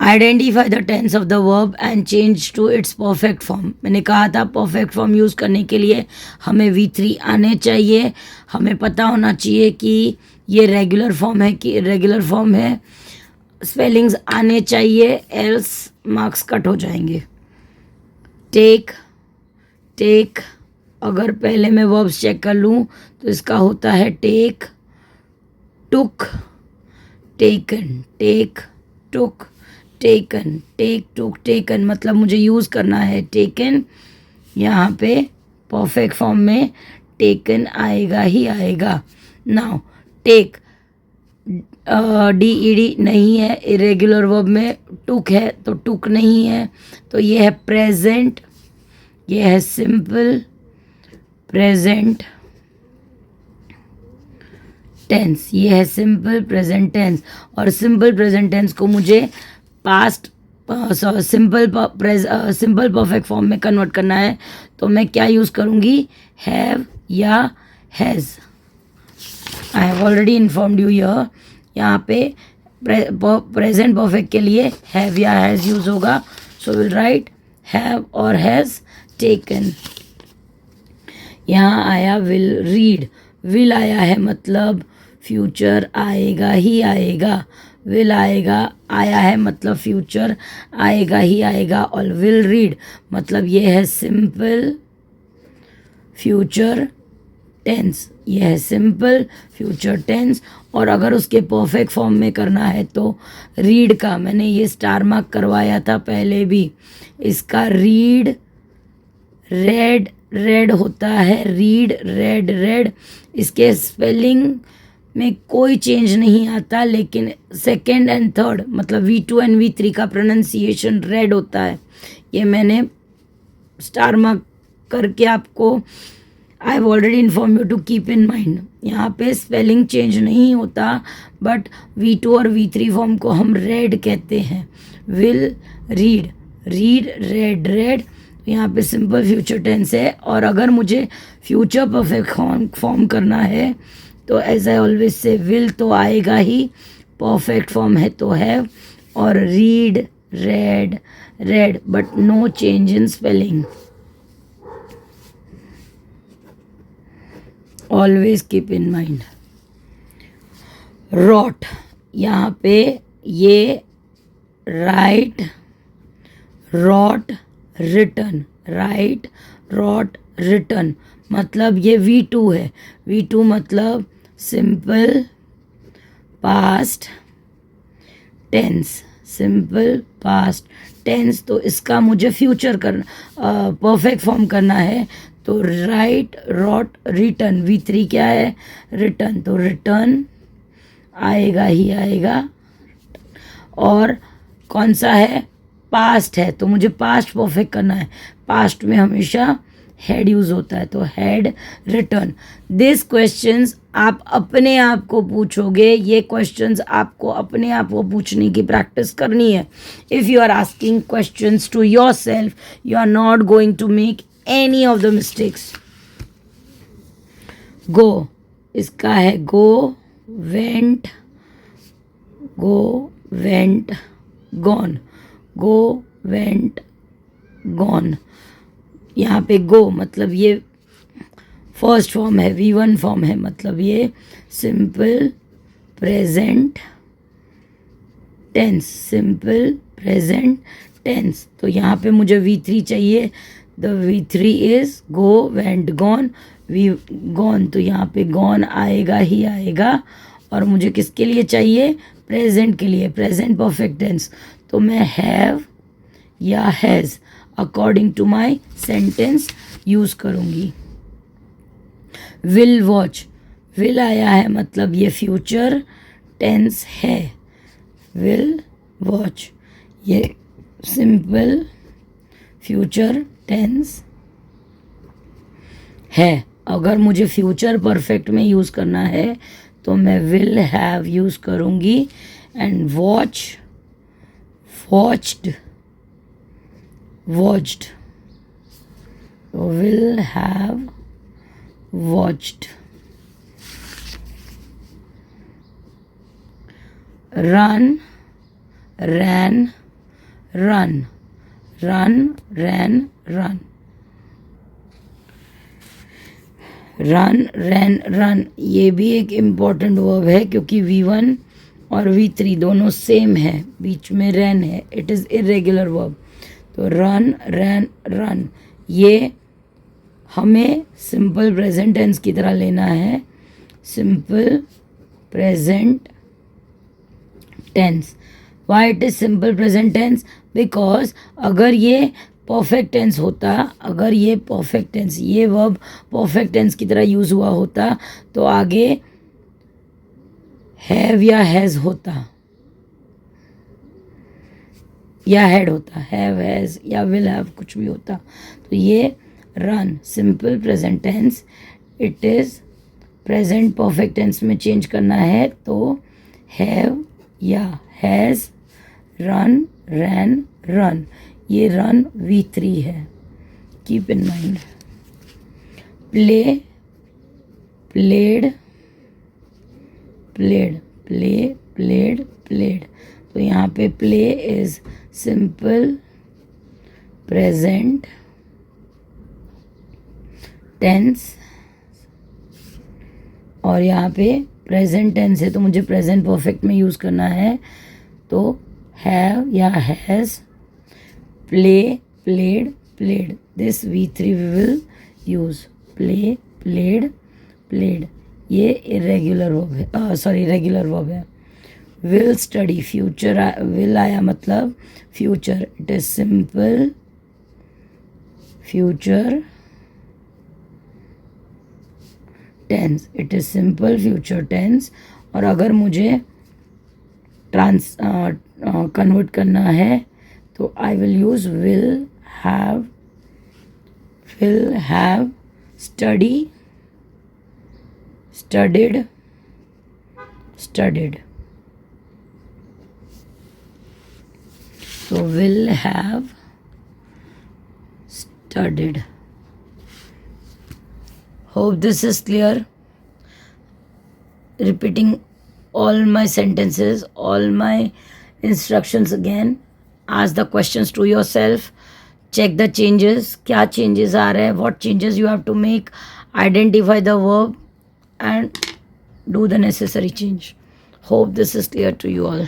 Identify the tense of the verb and change to its perfect form. मैंने कहा था perfect form use करने के लिए हमें V3 आने चाहिए, हमें पता होना चाहिए कि ये रेगुलर फॉर्म है कि इरेगुलर फॉर्म है, स्पेलिंग्स आने चाहिए, एल्स मार्क्स कट हो जाएंगे। टेक, टेक, अगर पहले मैं वर्ब्स चेक कर लूँ तो इसका होता है टेक, टुक, टेकन, टेक, टुक, टेकन, टेक, टुक, टेकन, मतलब मुझे यूज़ करना है टेकन। यहाँ पे परफेक्ट फॉर्म में टेकन आएगा ही आएगा। नाउ टेक, DED नहीं है, इरेगुलर वर्ब में टुक है तो टुक नहीं है, तो ये है प्रेजेंट, ये है सिंपल प्रेजेंट टेंस, ये है सिंपल प्रेजेंट टेंस। और सिंपल प्रेजेंट टेंस को मुझे पास्ट सिंपल परफेक्ट फॉर्म में कन्वर्ट करना है, तो मैं क्या यूज़ करूँगी, हैव या has. I have already informed you यहाँ पे प्रेजेंट परफेक्ट के लिए हैव या हैज़ यूज़ होगा, सो विल राइट हैव और हैज़ टेकन। यहाँ आया विल रीड, विल आया है मतलब फ्यूचर आएगा ही आएगा, विल आएगा आया है मतलब फ्यूचर आएगा ही आएगा, और विल रीड मतलब ये है सिंपल फ्यूचर टेंस, ये है सिंपल फ्यूचर टेंस। और अगर उसके परफेक्ट फॉर्म में करना है तो रीड का मैंने ये स्टार मार्क करवाया था पहले भी, इसका रीड रेड, रेड होता है, रीड रेड, रेड, इसके स्पेलिंग में कोई चेंज नहीं आता, लेकिन सेकेंड एंड थर्ड मतलब V2 एंड V3 का प्रोनाउंसिएशन रेड होता है। ये मैंने स्टार मार्क करके आपको I have already inform you to keep in mind. यहाँ पे स्पेलिंग चेंज नहीं होता, बट V2 और V3 फॉर्म को हम रेड कहते हैं। Will read, read read, red, यहाँ पे सिंपल फ्यूचर टेंस है। और अगर मुझे फ्यूचर परफेक्ट फॉर्म करना है तो as I always say will तो आएगा ही, परफेक्ट फॉर्म है तो हैव, और read read, read, but no change in spelling, always keep in mind. Wrote, यहाँ पे ये write, wrote, written, write, wrote, written, मतलब ये V2 है। V2 मतलब simple past tense, simple past tense, तो इसका मुझे फ्यूचर करना परफेक्ट फॉर्म करना है, तो राइट, रॉट, रिटन, V3 क्या है, रिटन, तो रिटर्न आएगा ही आएगा। और कौन सा है, पास्ट है, तो मुझे पास्ट परफेक्ट करना है, पास्ट में हमेशा हेड यूज़ होता है, तो हेड रिटर्न। दिस क्वेश्चंस आप अपने आप को पूछोगे, ये क्वेश्चंस आपको अपने आप को पूछने की प्रैक्टिस करनी है। If you are asking questions to yourself, you are not going to make any of the mistakes. Go, इसका है go, went, go, went, gone, go, went, gone. यहाँ पे गो मतलब ये फर्स्ट फॉर्म है, V1 फॉर्म है, मतलब ये simple present tense, simple present tense. तो यहाँ पे मुझे V3 चाहिए, the V3 is go, went, gone, we gone, तो यहाँ पे गॉन आएगा ही आएगा। और मुझे किसके लिए चाहिए, प्रेजेंट के लिए, प्रेजेंट परफेक्ट टेंस, तो मैं हैव या has according to my sentence use करूँगी। विल वॉच, विल आया है मतलब ये फ्यूचर टेंस है, विल वॉच ये सिंपल फ्यूचर टेंस है। अगर मुझे फ्यूचर परफेक्ट में यूज़ करना है तो मैं विल हैव यूज़ करूँगी, and watch, watched, watched, will have watched। run, ran, run, run, ran, run. Run, ran, run, ये भी एक इम्पॉर्टेंट वर्ब है क्योंकि V1 और V3 दोनों सेम है, बीच में रैन है, इट इज़ इरेगुलर वर्ब. तो रन, रैन, रन, ये हमें सिंपल प्रेजेंट टेंस की तरह लेना है. Simple present tense. Why it is simple present tense? Because अगर ये परफेक्ट टेंस होता, अगर ये परफेक्ट टेंस, ये वर्ब परफेक्ट टेंस की तरह यूज हुआ होता तो आगे हैव या हैज होता या हैड होता, हैव, हैज या विल हैव, कुछ भी होता. तो ये run simple present tense, it is present perfect tense में चेंज करना है तो हैव या हैज, रन, रैन, रन. ये रन V3 है, keep in mind. Play, played, played, play, played, played. तो यहाँ पे play is simple present tense और यहाँ पे प्रेजेंट टेंस है तो मुझे प्रेजेंट परफेक्ट में यूज़ करना है. तो हैव या has, play, played, played. This V3 we will use. Play, played, played. ये इरेगुलर वर्ब है, सॉरी रेगुलर वर्ब है. विल स्टडी, फ्यूचर, विल आया मतलब future, it is simple future tense, it is simple future tense. और अगर मुझे convert करना है तो I will use will have, study, studied, studied. So will have studied. Hope this is clear. Repeating all my sentences, all my instructions again. Ask the questions to yourself. Check the changes. क्या changes आ रहे हैं? What changes you have to make? Identify the verb and do the necessary change. Hope this is clear to you all.